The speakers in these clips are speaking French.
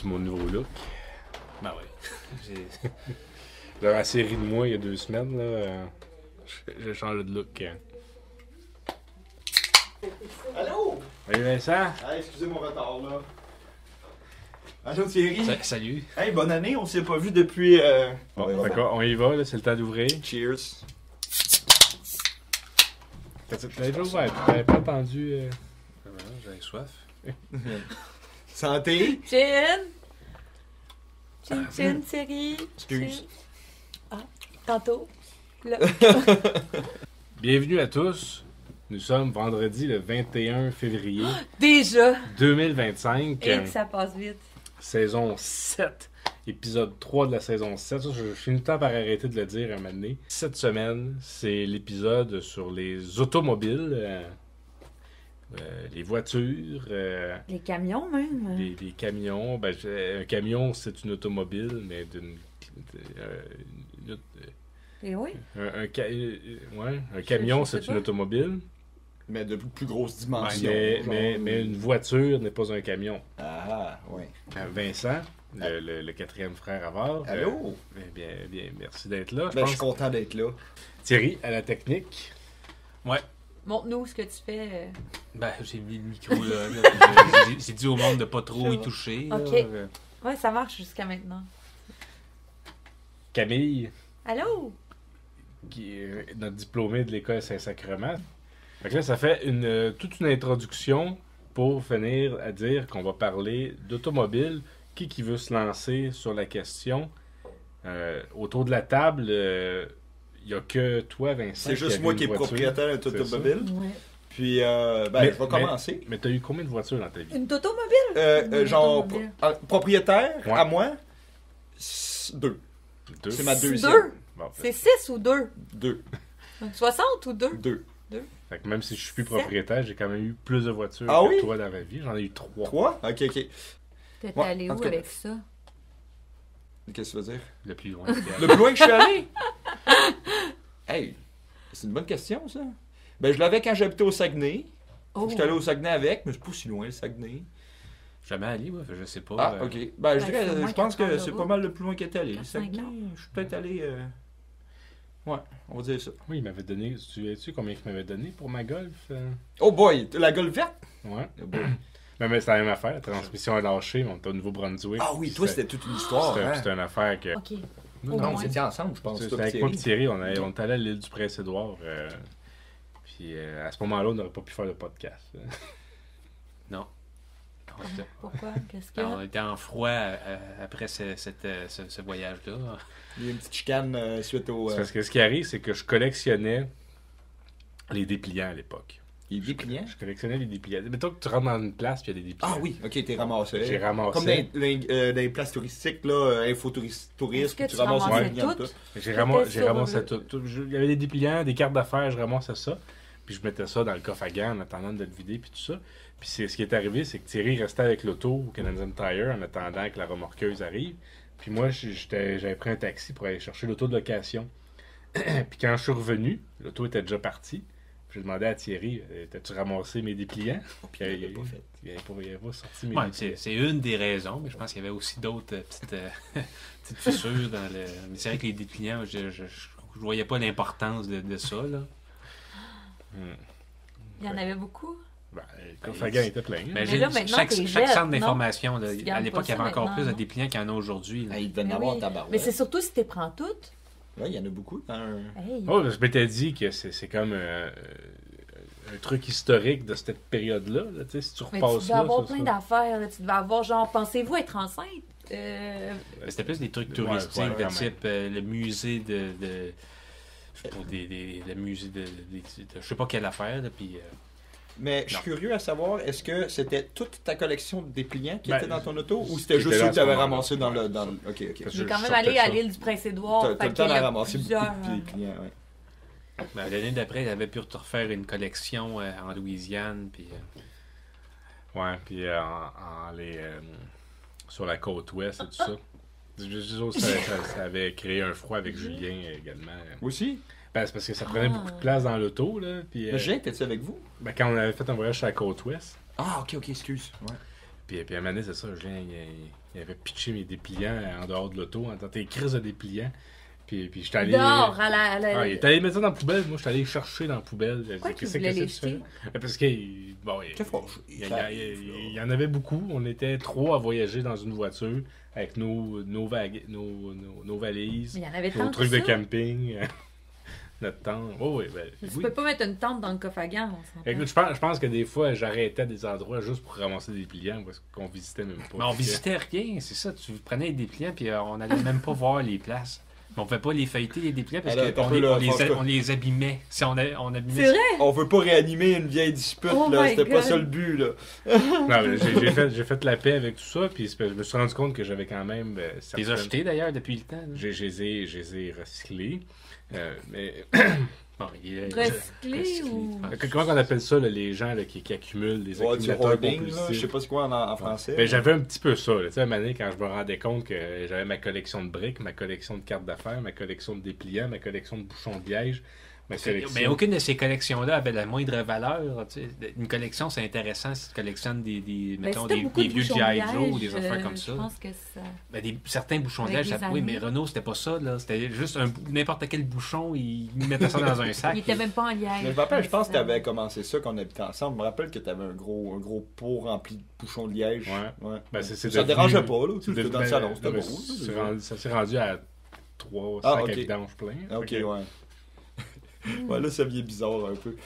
sur mon nouveau look. Ben oui. J'avais assez ri de moi il y a 2 semaines. Là, j'ai changé de look. Allô? Salut Vincent! Hey, excusez mon retard là. Allô Thierry? Salut. Hey, bonne année, on s'est pas vu depuis. Bon, d'accord, on y va, là, c'est le temps d'ouvrir. Cheers. T'avais déjà ouvert, t'avais pas entendu. J'avais soif. Santé? Chin! Chin, Thierry. Excuse. Chin. Ah, tantôt. Là. Bienvenue à tous. Nous sommes vendredi le 21 février Déjà! 2025. Et que ça passe vite. Saison 7. Épisode 3 de la saison 7. Ça, je finis le temps par arrêter de le dire un moment donné. Cette semaine, c'est l'épisode sur les automobiles. Les voitures. Les camions, même. Les camions. Ben, un camion, c'est une automobile, mais d'une... Et oui. Un camion, sais c'est pas. une automobile. Mais de plus grosses dimensions. Mais une voiture n'est pas un camion. Ah, ouais. Vincent, le quatrième frère Avard. Allô? Bien, merci d'être là. Ben, je suis content d'être là. Thierry, à la technique. Ouais. Montre-nous ce que tu fais. Ben, j'ai mis le micro là. J'ai dit au monde de pas trop y toucher. Ok. Là. Ouais, ça marche jusqu'à maintenant. Camille, Allô? qui est notre diplômée de l'école Saint-Sacrement. Fait que là, ça fait toute une introduction pour finir à dire qu'on va parler d'automobile. Qui veut se lancer sur la question? Autour de la table, il n'y a que toi, Vincent. C'est juste moi qui est propriétaire d'un automobile. Ouais. Puis, je vais commencer. Mais tu as eu combien de voitures dans ta vie? Une automobile? Une Genre, automobile. propriétaire, Ouais. à moi, 2. 2. C'est ma deuxième. 2? Bon, C'est 6 ou 2? 2. 60 ou 2? 2. fait que même si je suis plus propriétaire, j'ai quand même eu plus de voitures Ah que oui? toi dans ma vie. J'en ai eu 3. 3? Ok. T'es Ouais, allé en où tout cas. avec ça? Qu'est-ce que tu veux dire? Le plus loin. Le plus loin que je suis allé? Hey, c'est une bonne question, ça. Ben, je l'avais quand j'habitais au Saguenay. Oh. J'étais allé au Saguenay avec, mais c'est pas si loin, le Saguenay. Jamais allé, ouais. Je sais pas. Ah, ok. Ben, je c'est dirais, moins je pense que 4 c'est heures pas de mal le plus loin qu'il est allé. Le 4-5 Saguenay, heures. je suis peut-être allé... Ouais, on va dire ça. Oui, il m'avait donné. Tu sais combien il m'avait donné pour ma Golf? Oh boy, la Golf verte? Ouais. Oh boy. Mais c'est la même affaire. La transmission a lâché. On était au Nouveau-Brunswick. Ah oui, toi, c'était toute une histoire. C'était hein? c'était une affaire que. Ok. Non, Au Non, moins. c'était ensemble, je pense. C'était toi, avec moi et Thierry. Thierry. On est allé à l'île du Prince-Édouard. Puis à ce moment-là, on n'aurait pas pu faire de podcast. Non. Pourquoi? Qu'est-ce qu'il y On a? était en froid après ce voyage-là. Il y a eu une petite chicane suite au... C'est parce que ce qui arrive, c'est que je collectionnais les dépliants à l'époque. Il est dépliant. Je collectionnais les dépliants. Mettons que tu rentres dans une place puis il y a des dépliants. Ah oui, ok, t'es ramassé. J'ai ramassé. Comme dans les places touristiques, là, Est-ce infotourisme, que tu tu ramasses ramassais les dépliants de toutes? tout. J'ai C'était ramassé sur tout. Il y avait des dépliants, des cartes d'affaires, je ramassais ça. Puis je mettais ça dans le coffre à gants en attendant de le vider, puis tout ça. Puis ce qui est arrivé, c'est que Thierry restait avec l'auto au Canadian Tire en attendant que la remorqueuse arrive. Puis moi, j'avais pris un taxi pour aller chercher l'auto de location. Puis quand je suis revenu, l'auto était déjà partie. Puis j'ai demandé à Thierry, t'as-tu ramassé mes dépliants? Puis il l'a pas fait. Il n'avait pas sorti mes Ouais, dépliants. c'est une des raisons, mais je pense qu'il y avait aussi d'autres petites fissures dans le. Mais c'est vrai que les dépliants, je voyais pas l'importance de ça, là. Il y en avait beaucoup? Ben, le coffre à gants était plein. Mais là, maintenant, chaque t'es centre jeune, d'information, là, Tu à gardes l'époque, pas il y avait ça encore maintenant, plus de non? dépliants qu'il y en a aujourd'hui. là. Il devait en Mais avoir oui. tabarouette. Mais c'est surtout si t'es prends toutes. Ouais, il y en a beaucoup. Hey. Oh, je m'étais dit que c'est comme un truc historique de cette période-là. Là, tu sais, si tu Mais tu repasses devais là, avoir ça, plein ça. d'affaires. là. Tu devais avoir, genre, pensez-vous être enceinte? C'était plus des trucs Ouais, touristiques ouais, de quand type le musée pour le musée de je sais pas quelle affaire, là, puis Mais je suis curieux à savoir, est-ce que c'était toute ta collection de dépliants qui Ben, était dans ton auto ou qui c'était juste était ceux là que tu à avais ce moment-là. ramassés dans le... Ouais, Dans... ça. Ok, ok. Parce J'ai je quand même sortais allé à ça. l'île du Prince-Édouard. T'as le temps d'en ramasser beaucoup plusieurs... de dépliants, ouais. ben, l'année d'après, il avait pu te refaire une collection en Louisiane, puis Ouais, puis sur la côte ouest et tout ça. Ça avait créé un froid avec Julien également. Aussi? Ben, c'est parce que ça prenait beaucoup de place dans l'auto. Là, puis, Le Julien, t'es-tu avec vous? ben, quand on avait fait un voyage sur la côte ouest, Ah, ok, excuse. Ouais. Puis à un moment donné, c'est ça, Julien, il avait pitché mes dépliants en dehors de l'auto, en tant que crises de dépliants. Puis j'étais allé... Dehors, Ah, il est allé mettre ça dans la poubelle, moi j'étais allé chercher dans la poubelle. Pourquoi tu Qu'est-ce voulais que les tu fais? jeter? Parce que, bon, C'est fâché. il y en avait beaucoup. On était 3 à voyager dans une voiture avec nos valises, Mais il y en avait nos tant que trucs de ça. camping, notre tente. Oh, oui, ben, Tu oui. peux pas mettre une tente dans le coffre à gants, on s'entend. Écoute, je pense que des fois, j'arrêtais à des endroits juste pour ramasser des pliants parce qu'on visitait même pas. Mais on visitait rien, c'est ça. Tu prenais les dépliants, puis on n'allait même pas voir les places. Mais on ne pouvait pas les feuilleter, les dépliants, parce Alors, qu'on attends un peu, là, on les abîmait. Si on abîmait C'est vrai? On veut pas réanimer une vieille dispute, Oh là. my C'était pas God. ça le but, là. Non, mais j'ai fait la paix avec tout ça, puis je me suis rendu compte que j'avais quand même. Tu les as certaines- jetés d'ailleurs depuis le temps. là. Je les ai recyclés. Mais Bon, Recyclé ou... comment on appelle ça, là, les gens là, qui accumulent des Ouais, du accumulateurs hoarding, là. compulsifs? Je sais pas c'est quoi en français. Ben, j'avais un petit peu ça. Là. Tu sais, à un moment donné, quand je me rendais compte que j'avais ma collection de briques, ma collection de cartes d'affaires, ma collection de dépliants, ma collection de bouchons de liège, ma collection... Mais aucune de ces collections-là avait la moindre valeur. Tu sais. Une collection, c'est intéressant si tu collectionnes mettons, des vieux G.I. Joe ou des affaires comme ça. Je pense que ça... Ben, certains bouchons de Avec liège, les oui, années. mais Renault, c'était pas ça. Là. C'était juste n'importe quel bouchon, il mettait ça dans un sac. Il était même pas en liège. Mais je me rappelle, je pense que tu avais commencé ça quand on habitait ensemble. Je me rappelle que tu avais un gros pot rempli de bouchons de liège. Ouais. Ben, c'est Ça devenu- dérangeait pas, là. Tu c'est sais, dans le devenu- salon, c'était ben, beau. ça s'est rendu à 3 Ah, sacs ok. à vidange plein. Ah, ok, Fait que- ouais. Ouais, là, ça vient bizarre un peu.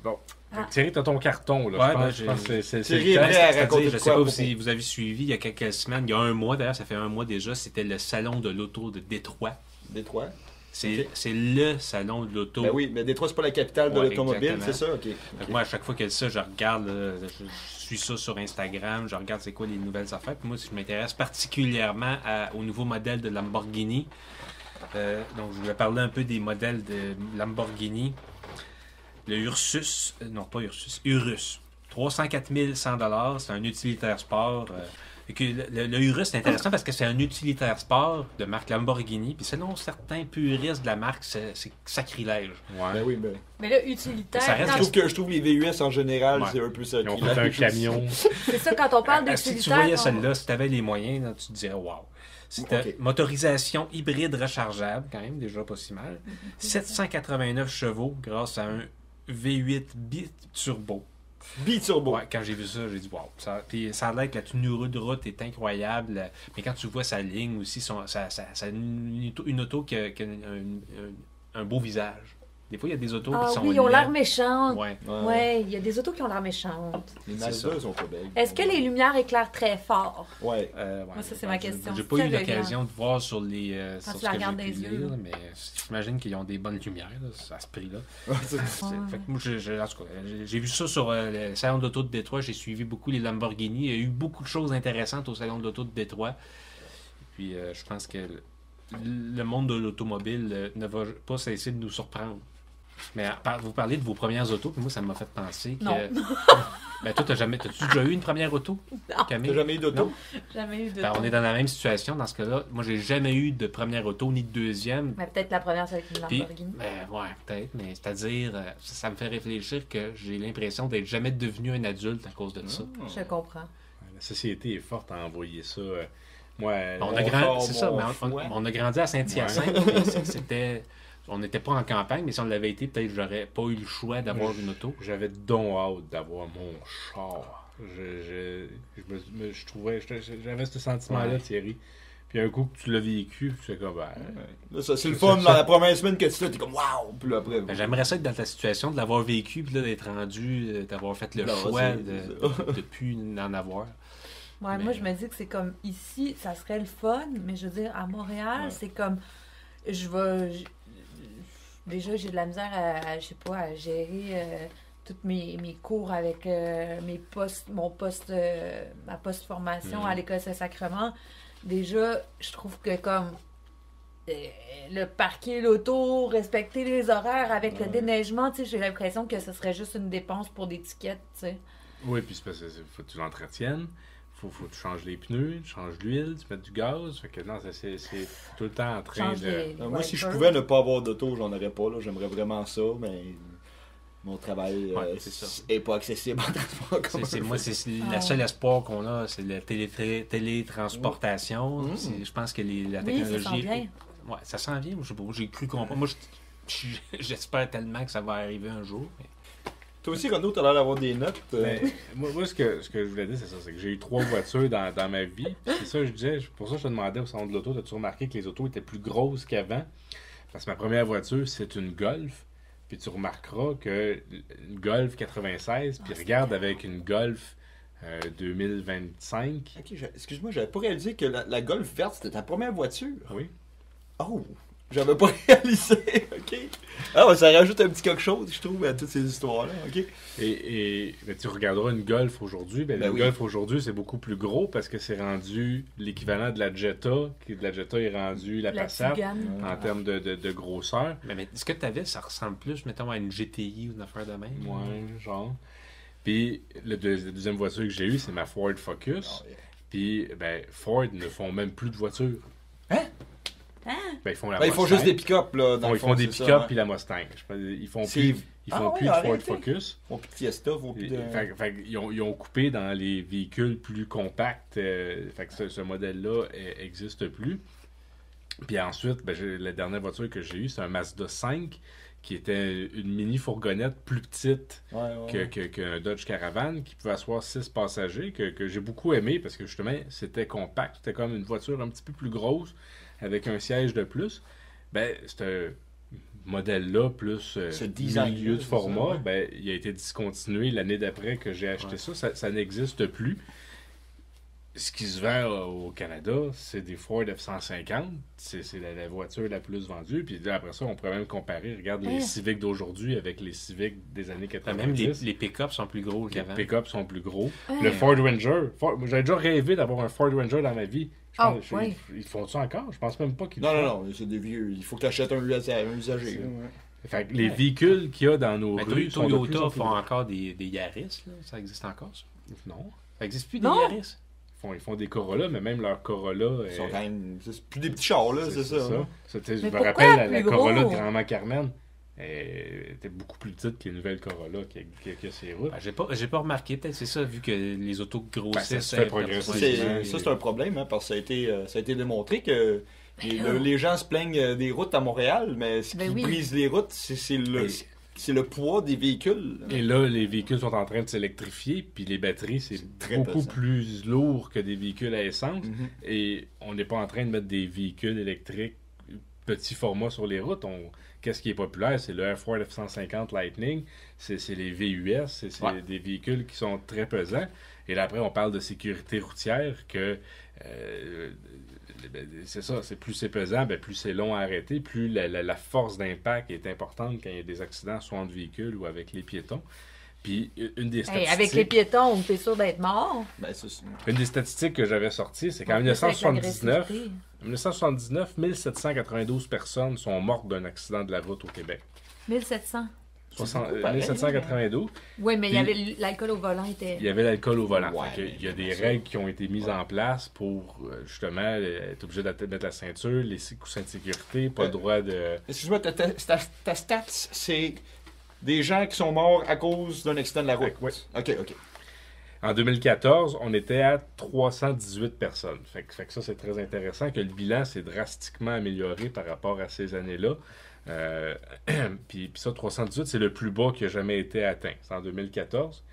Bon. Ah. Fait que Thierry, t'as ton carton, là. Ouais, je pense que c'est Thierry le temps. est prêt à C'est-à-dire, raconter je de sais quoi à pas propos. si vous avez suivi il y a quelques semaines, il y a un mois d'ailleurs, ça fait un mois déjà, c'était le salon de l'auto de Détroit. Détroit. C'est Ok. c'est le salon de l'auto. Ben oui, mais Détroit, c'est pas la capitale de Ouais, l'automobile, exactement. c'est ça? Ok. Fait que moi, à chaque fois que ça, je regarde, là, je suis ça sur Instagram, je regarde c'est quoi les nouvelles affaires. Puis moi, je m'intéresse particulièrement au nouveau modèle de Lamborghini. Donc, je voulais parler un peu des modèles de Lamborghini. Le Ursus, non pas Ursus, Urus. 304 100 $, c'est un utilitaire sport. Et que le Urus, c'est intéressant parce que c'est un utilitaire sport de marque Lamborghini. Puis selon certains puristes de la marque, c'est sacrilège. Ben Ouais. oui, ben. Mais là, utilitaire, Ça reste quand- Je trouve les VUS en général, Ouais. c'est un peu ça. Ils ont fait un camion. c'est ça, quand on parle Si tu d'utilitaire... voyais on- celle-là, si tu avais les moyens, là, tu te dirais wow. C'était Ok. motorisation hybride rechargeable, quand même, déjà pas si mal. 789 chevaux grâce à un V8 biturbo. Biturbo. Ouais, quand j'ai vu ça, j'ai dit wow. Puis ça a l'air que la tenue de route est incroyable. Mais quand tu vois sa ligne aussi, ça une auto qui a un beau visage. Des fois, il y a des autos Ah qui sont oui, ils ont l'air laides. méchantes. Ouais. Ouais, il y a des autos qui ont l'air méchantes. Les C'est Mazda ça. sont pas belles. Est-ce que les lumières éclairent très fort? Ouais. Ouais. Moi, ça, c'est ma question. J'ai Si pas tu eu le l'occasion de voir sur les. Quand sur tu ce la que regardes j'ai dans pu les yeux, lire, là. mais j'imagine qu'ils ont des bonnes lumières là, à ce prix-là. C'est- Fait que moi, en tout cas, j'ai vu ça sur le salon d'auto de Détroit. J'ai suivi beaucoup les Lamborghini. Il y a eu beaucoup de choses intéressantes au salon d'auto de Détroit. Puis je pense que le monde de l'automobile ne va pas cesser de nous surprendre. Mais vous parlez de vos premières autos, puis moi, ça m'a fait penser que. Non. Ben, toi, t'as-tu déjà eu une première auto, Camille? T'as jamais eu d'auto? Non? Jamais eu de... Ben, on est dans la même situation dans ce cas-là. Moi, j'ai jamais eu de première auto ni de deuxième. Mais peut-être la première, c'est avec une Puis, Lamborghini. ouais, peut-être, mais c'est-à-dire, ça me fait réfléchir que j'ai l'impression d'être jamais devenu un adulte à cause de ça. Je comprends. La société est forte à envoyer ça. Moi, On Mon a corps, c'est ça, mon mais foie. on a grandi à Saint-Hyacinthe. C'était, on n'était pas en campagne, mais si on l'avait été, peut-être j'aurais pas eu le choix d'avoir une auto. j'avais donc hâte d'avoir mon char. Je trouvais, j'avais ce sentiment-là, Ouais. Thierry. Puis un coup que tu l'as vécu, tu fais comme, ben, Là, ça, c'est le Ça, fun. ça- Dans la première semaine que tu l'as, t'es comme waouh! Puis là, après. Ben, j'aimerais ça être dans ta situation, de l'avoir vécu, puis là, d'être rendu, d'avoir fait le Non, choix c'est- de plus en avoir. Ouais, Mais- moi, je me dis que c'est comme ici, ça serait le fun, mais je veux dire, à Montréal, Ouais. c'est comme. Déjà, j'ai de la misère je sais pas, à gérer tous mes cours avec ma post-formation à l'École Saint-Sacrement. Déjà, je trouve que comme le parquer l'auto, respecter les horaires avec le Ouais. déneigement, tu sais, j'ai l'impression que ce serait juste une dépense pour des tickets, tu sais. oui, puis c'est parce que faut que tu l'entretiennes. Faut que tu changes les pneus, tu changes l'huile, tu mets du gaz. Fait que non, c'est tout le temps en train Change de. les Moi, si je wipers. pouvais ne pas avoir d'auto, j'en aurais pas. Là. J'aimerais vraiment ça, mais Mon travail Ouais, c'est ça. est pas accessible en transport en commun. Moi, c'est le seul espoir qu'on a, c'est la télétransportation. Mmh. Je pense que la Oui, ça technologie. s'en vient. Ouais, ça s'en vient. Je sais pas, j'ai cru comprendre. Moi, j'espère tellement que ça va arriver un jour. Mais... Toi aussi, Renaud, t'as l'air d'avoir des notes. Mais, moi, ce que je voulais dire, c'est ça. C'est que j'ai eu 3 voitures dans ma vie. C'est ça que je disais. Pour ça, je te demandais au salon de l'auto, as-tu remarqué que les autos étaient plus grosses qu'avant? Parce que ma première voiture, c'est une Golf. Puis tu remarqueras que une Golf 96, puis regarde avec une Golf 2025. Ok, excuse-moi, j'avais pas réalisé que la Golf verte, c'était ta première voiture. Oui. Oh! J'avais pas réalisé, ok. Ah, ouais, ça rajoute un petit quelque chose, je trouve, à toutes ces histoires-là, ok. Et ben, tu regarderas une Golf aujourd'hui. Ben, une oui. Golf aujourd'hui, c'est beaucoup plus gros parce que c'est rendu l'équivalent de la Jetta. La Jetta est rendue la Passat Tigane. en termes de grosseur. Mais ce que tu avais, ça ressemble plus, mettons, à une GTI ou une affaire de même. Ouais, genre. Puis la deuxième voiture que j'ai eue, c'est ma Ford Focus. Oh, yeah. Puis ben, Ford ne font même plus de voitures. Hein? Ben, ils font la Ben, ils font Mustang. juste des pick-up, là. Dans Ils le font fond, des c'est pick-up ça, puis la Mustang. Ils font C'est- plus, ils Ah font ouais, plus de Ford arrêtez. Focus. Ils font plus de Fiesta, ils font plus de... Ils ont coupé dans les véhicules plus compacts. Fait que ce modèle-là n'existe plus. Puis ensuite, ben, la dernière voiture que j'ai eue, c'est un Mazda 5 qui était une mini fourgonnette plus petite qu'un Dodge Caravan qui pouvait asseoir 6 passagers que j'ai beaucoup aimé parce que justement, c'était compact. C'était comme une voiture un petit peu plus grosse avec un siège de plus. Ben, ce modèle-là, plus Ce design-là, milieu de c'est format, ça, ouais. ben, il a été discontinué l'année d'après que j'ai acheté ça n'existe plus. Ce qui se vend au Canada, c'est des Ford F-150. C'est la voiture la plus vendue. Puis là, après ça, on pourrait même comparer. Regarde les Civic d'aujourd'hui avec les Civic des années 90. Même les pick-up sont plus gros Les qu'avant. pick-up sont plus gros. Le Ford Ranger. J'avais déjà rêvé d'avoir un Ford Ranger dans ma vie. Ils font ça encore? Je pense même pas qu'ils le font. Non, c'est des vieux. Il faut que tu achètes un usager. Là, ouais. Fait que les véhicules qu'il y a dans nos Mais rues sont de plus Toyota en plus font gros. encore des Yaris. Là. Ça existe encore, ça? Non. Ça existe plus des Non. Yaris? Ils font des Corolla, mais même leur Corolla... Ils sont quand même... C'est plus des petits chars, là, c'est ça. Hein. Je Mais me pourquoi rappelle la plus Corolla de gros? Grand-Mère Carmen. Elle était beaucoup plus petite que les nouvelles Corolla qui a ses routes. Ben, j'ai pas remarqué. Peut-être c'est ça, vu que les autos grossissent. Ben, ça se fait progressivement. Ça, c'est un problème, hein, parce que ça a été démontré que les gens se plaignent des routes à Montréal, mais ce qui brise les routes, c'est le poids des véhicules. Et là, les véhicules sont en train de s'électrifier, puis les batteries, c'est très beaucoup pesant. plus lourd que des véhicules à essence. Mhm. Et on n'est pas en train de mettre des véhicules électriques petit format sur les routes. Qu'est-ce qui est populaire? C'est le Ford F-150 Lightning, c'est les VUS, c'est des véhicules qui sont très pesants. Et là, après, on parle de sécurité routière, que c'est ça, plus c'est pesant, plus c'est long à arrêter, plus la force d'impact est importante quand il y a des accidents, soit entre véhicules ou avec les piétons. Puis, une des statistiques... Avec les piétons, t'es sûr d'être mort. Ben, Une des statistiques que j'avais sorties, c'est qu'en Avec 1979, l'agressivité. 1792 personnes sont mortes d'un accident de la route au Québec. 1700. 1792. Oui, mais il y Puis- avait l'alcool au volant. Il y avait l'alcool au volant. Ouais, Fait que il y a des ça. règles qui ont été mises en place pour justement être obligé de mettre la ceinture, les coussins de sécurité, pas le droit de. Excuse-moi, ta stats, c'est des gens qui sont morts à cause d'un accident de la route. Ouais. OK. En 2014, on était à 318 personnes. Fait que ça, c'est très intéressant que le bilan s'est drastiquement amélioré par rapport à ces années-là. Puis ça, 318, c'est le plus bas qui a jamais été atteint. C'est en 2014.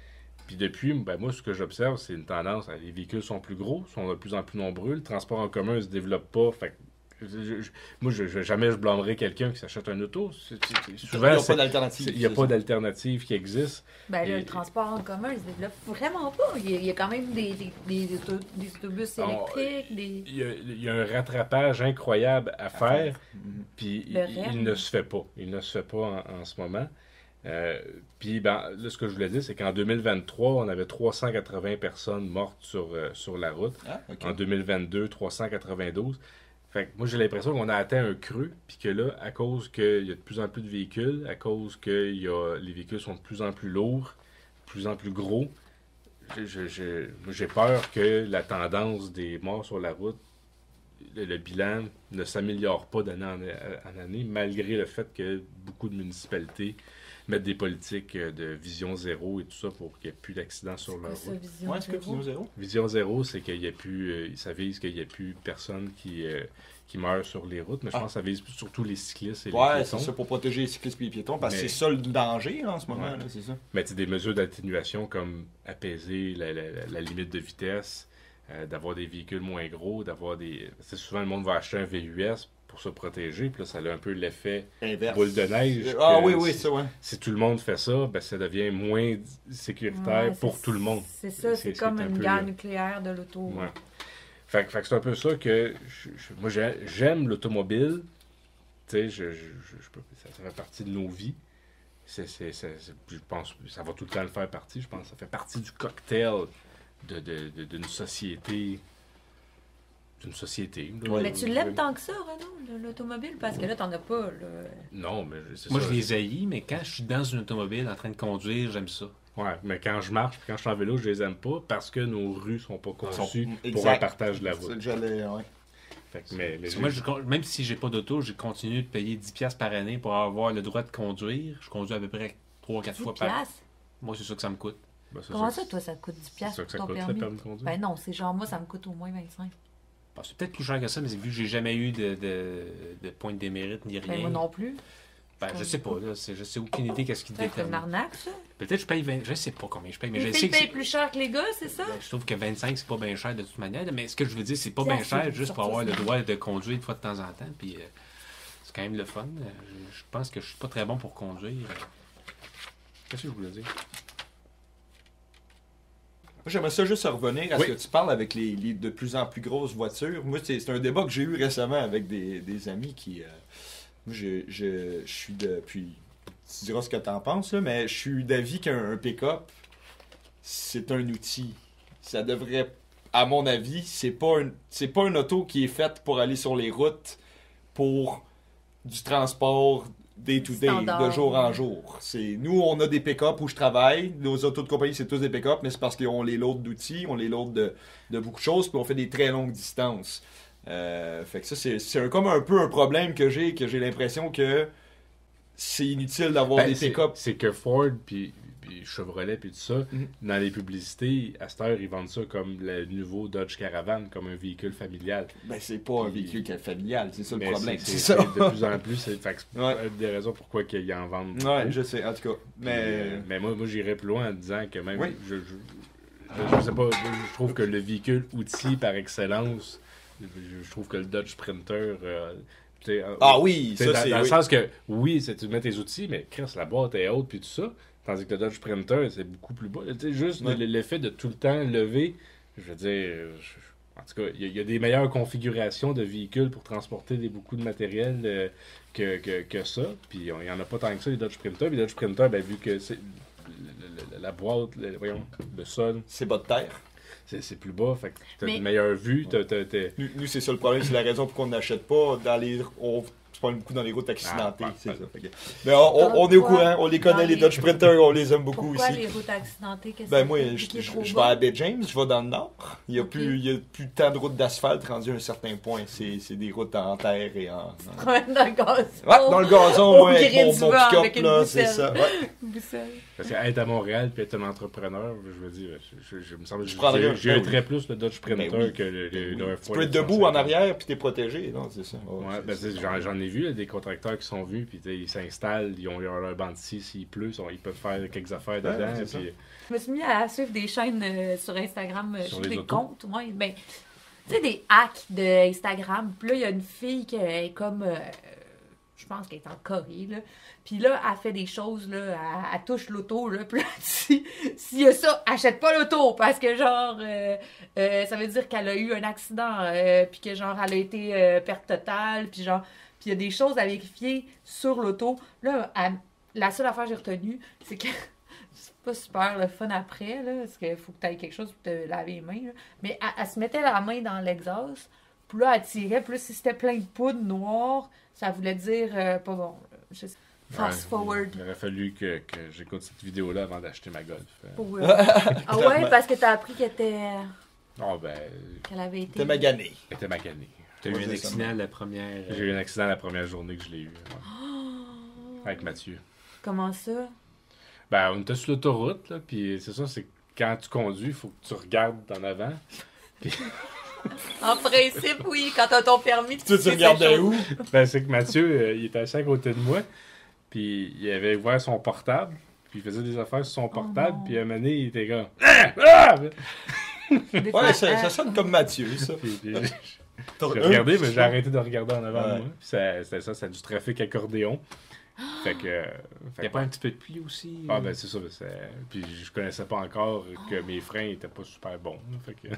Puis depuis, moi, ce que j'observe, c'est une tendance. Les véhicules sont plus gros, sont de plus en plus nombreux. Le transport en commun ne se développe pas. Fait que jamais je blâmerai quelqu'un qui s'achète un auto. Souvent, Il n'y a pas d'alternative. il n'y a pas d'alternative qui existe. Ben là, le transport en commun, il se développe vraiment pas. Il y a quand même des autobus électriques, des... Il y a un rattrapage incroyable à faire, puis Le il REM. ne se fait pas. Il ne se fait pas en ce moment. Puis là, ce que je voulais dire, c'est qu'en 2023, on avait 380 personnes mortes sur la route. Ah, OK. En 2022, 392. Fait que moi, j'ai l'impression qu'on a atteint un creux, puis que là, à cause qu'il y a de plus en plus de véhicules, à cause que les véhicules sont de plus en plus lourds, de plus en plus gros, j'ai peur que la tendance des morts sur la route, le bilan ne s'améliore pas d'année en année, malgré le fait que beaucoup de municipalités mettre des politiques de vision zéro et tout ça pour qu'il n'y ait plus d'accidents sur leur route. Ouais, c'est quoi vision zéro? Vision zéro, c'est qu'il y a plus, ça vise qu'il n'y ait plus personne qui meurt sur les routes, mais je pense que ça vise surtout les cyclistes et les piétons. C'est ça, pour protéger les cyclistes et les piétons, parce que c'est ça le danger là, en ce moment, là, c'est ça. Mais tu sais, des mesures d'atténuation comme apaiser la limite de vitesse, d'avoir des véhicules moins gros, d'avoir des... Souvent, le monde va acheter un VUS pour se protéger, puis là, ça a un peu l'effet boule de neige. Oui, ça, ouais. Si tout le monde fait ça, ben, ça devient moins sécuritaire pour tout le monde. C'est ça, c'est comme une guerre nucléaire de l'auto. Ouais. Fait que c'est un peu ça que moi j'aime l'automobile. Tu sais, ça fait partie de nos vies. Je pense que ça va tout le temps le faire partie. Je pense que ça fait partie du cocktail d'une société. D'une société. Mais tu l'aimes tant que ça, Renaud, l'automobile? Parce que là, t'en as pas. Là. Non, mais c'est moi, ça. Je les haïs, mais quand je suis dans une automobile en train de conduire, j'aime ça. Ouais, mais quand je marche, quand je suis en vélo, je les aime pas parce que nos rues sont pas conçues pour un partage de la route. Fait que, mais moi, même si j'ai pas d'auto, j'ai continué de payer 10$ par année pour avoir le droit de conduire. Je conduis à peu près 3-4 fois par an. Moi, c'est ça que ça me coûte. Ben, comment ça, toi, ça te coûte 10$ c'est ça que ça ton coûte, permis? le permis de conduire? Ben non, c'est genre, moi, ça me coûte au moins 25$. Ben, c'est peut-être plus cher que ça, mais vu que j'ai jamais eu de point de démérite ni rien. Ben, moi non plus. Ben, je sais pas, là. Je sais aucune idée qu'est-ce qui détermine. C'est détermine. une arnaque, ça? Peut-être je paye 20... Je sais pas combien je paye, mais les je sais filles que payent plus cher que les gars, c'est ça? Ben, je trouve que 25, c'est pas bien cher de toute manière. Mais ce que je veux dire, c'est pas bien cher juste pour avoir le droit de conduire une fois de temps en temps. Puis c'est quand même le fun. Je pense que je suis pas très bon pour conduire. Qu'est-ce que je voulais dire? Moi, j'aimerais ça juste revenir à ce que tu parles avec les de plus en plus grosses voitures. Moi, c'est un débat que j'ai eu récemment avec des amis qui... moi, je suis de... Puis, tu diras ce que tu en penses, là, mais je suis d'avis qu'un pick-up, c'est un outil. Ça devrait... À mon avis, c'est pas une auto qui est faite pour aller sur les routes pour du transport day-to-day, de jour en jour. Nous, on a des pick-up où je travaille. Nos autos de compagnie, c'est tous des pick-up, mais c'est parce qu'on les load d'outils, on les load de beaucoup de choses, puis on fait des très longues distances. Fait que ça, c'est comme un peu un problème que j'ai l'impression que c'est inutile d'avoir des pick-up. C'est que Ford, puis Chevrolet, puis tout ça, dans les publicités, à cette heure, ils vendent ça comme le nouveau Dodge Caravan, comme un véhicule familial. Ben, c'est pas un véhicule familial, c'est ça le problème. C'est ça. De plus en plus, c'est une des raisons pourquoi ils en vendent beaucoup. Ouais, je sais, en tout cas. Mais moi, j'irais plus loin en disant que même, je sais pas, je trouve que le véhicule outil par excellence, je trouve que le Dodge Sprinter... oui, ça c'est... Dans le sens que, oui, tu mets tes outils, mais Chris, la boîte est haute, puis tout ça. Tandis que le Dodge Sprinter, c'est beaucoup plus bas. Juste l'effet de tout le temps lever, je veux dire, en tout cas, il y a des meilleures configurations de véhicules pour transporter beaucoup de matériel que ça. Puis il n'y en a pas tant que ça, les Dodge Sprinter. Puis les Dodge Sprinter, vu que c'est la boîte, le sol... C'est bas de terre. C'est plus bas, fait que t'as une meilleure vue. Nous, c'est ça le problème, c'est la raison pour qu'on n'achète pas dans les... On se prend beaucoup dans les routes accidentées, c'est ça. Mais on est au courant, on les connaît, les Dodge Sprinter, on les aime beaucoup Pourquoi aussi. Pourquoi les routes accidentées? Moi, je vais à Bay James, je vais dans le nord. Il n'y a plus tant de routes d'asphalte rendues à un certain point. C'est des routes en terre et en... dans le gazon. Ouais, dans le gazon, avec mon pick-up, là, c'est ça. Parce qu'être à Montréal puis être un entrepreneur, je veux dire, je me semble que j'aimerais plus le Dodge Sprinter que le Tu peux être debout en arrière puis t'es protégé, non, c'est ça. J'en ai vu des contracteurs qui sont vus puis ils s'installent, ils ont leur banc de scie, s'il pleut, ils peuvent faire quelques affaires dedans. Puis... Je me suis mis à suivre des chaînes sur Instagram, sur des comptes, tu sais, des hacks de Instagram. Puis là, il y a une fille qui est comme, je pense qu'elle est en Corée, là. Puis là, elle fait des choses, là, elle touche l'auto, là. Puis là, s'il y a ça, achète pas l'auto, parce que genre, ça veut dire qu'elle a eu un accident, puis que genre, elle a été perte totale, puis genre, puis il y a des choses à vérifier sur l'auto. Là, la seule affaire que j'ai retenue, c'est que c'est pas super le fun après, là, parce qu'il faut que tu aies quelque chose pour te laver les mains, là. Mais elle se mettait la main dans l'exhaust, puis là, elle tirait, puis là, si c'était plein de poudre noire, ça voulait dire pas bon. Fast forward. Il aurait fallu que j'écoute cette vidéo-là avant d'acheter ma Golf. Ah ouais, parce que t'as appris qu'elle était... qu'elle avait été... Elle était maganée. T'as eu un accident la première... J'ai eu un accident la première journée que je l'ai eu. Avec Mathieu. Comment ça? Ben, on était sur l'autoroute, là, puis c'est ça, c'est que quand tu conduis, il faut que tu regardes en avant. Puis... En principe, oui, quand t'as ton permis, Tu regardais où? Ben, c'est que Mathieu, il était assis à côté de moi, puis il avait ouvert son portable, puis il faisait des affaires sur son portable, puis à un moment donné, il était comme... Ah! Des fois, Ouais, ça sonne comme Mathieu, ça. Puis j'ai regardé, mais j'ai arrêté de regarder en avant de moi. Puis c'était ça, c'était du trafic accordéon. Fait que... Il n'y a pas un petit peu de pluie aussi? Ah ben c'est ça. Puis je connaissais pas encore que mes freins étaient pas super bons. Là, fait que...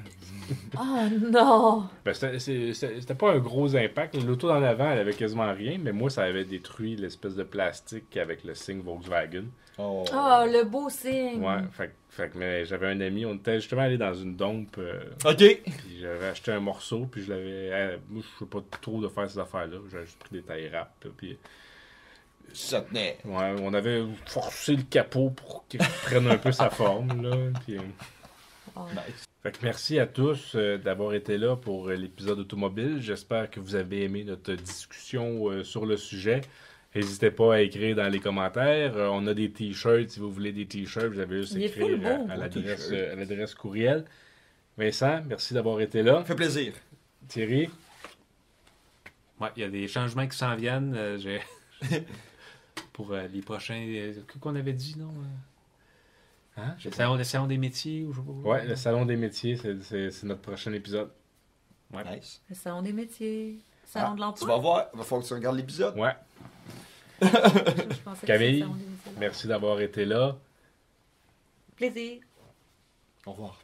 Oh non! Ben, c'était pas un gros impact. L'auto d'en avant, elle avait quasiment rien, mais moi, ça avait détruit l'espèce de plastique avec le signe Volkswagen. Oh, le beau signe! Ouais, fait que mais j'avais un ami, on était justement allé dans une dompe. OK. Puis j'avais acheté un morceau, puis je l'avais... moi, je sais pas trop de faire ces affaires-là. J'avais juste pris des tailles rap, puis... Ça tenait. Ouais, on avait forcé le capot pour qu'il prenne un peu sa forme, là. Puis... Nice. Fait que merci à tous d'avoir été là pour l'épisode automobile. J'espère que vous avez aimé notre discussion sur le sujet. N'hésitez pas à écrire dans les commentaires. On a des t-shirts. Si vous voulez des t-shirts, vous avez juste écrire à l'adresse courriel. Vincent, merci d'avoir été là. Ça fait plaisir. Thierry? Ouais, il y a des changements qui s'en viennent. Pour les prochains... Qu'est-ce qu'on avait dit, non? Hein? Le salon des métiers? Ou je sais pas. Ouais, le salon des métiers, c'est notre prochain épisode. Ouais. Nice. Le salon des métiers. Salon de Tu l'emploi. vas voir, il va falloir que tu regardes l'épisode. Ouais. Je pensais que Camille, c'était le salon des métiers. merci d'avoir été là. Plaisir. Au revoir.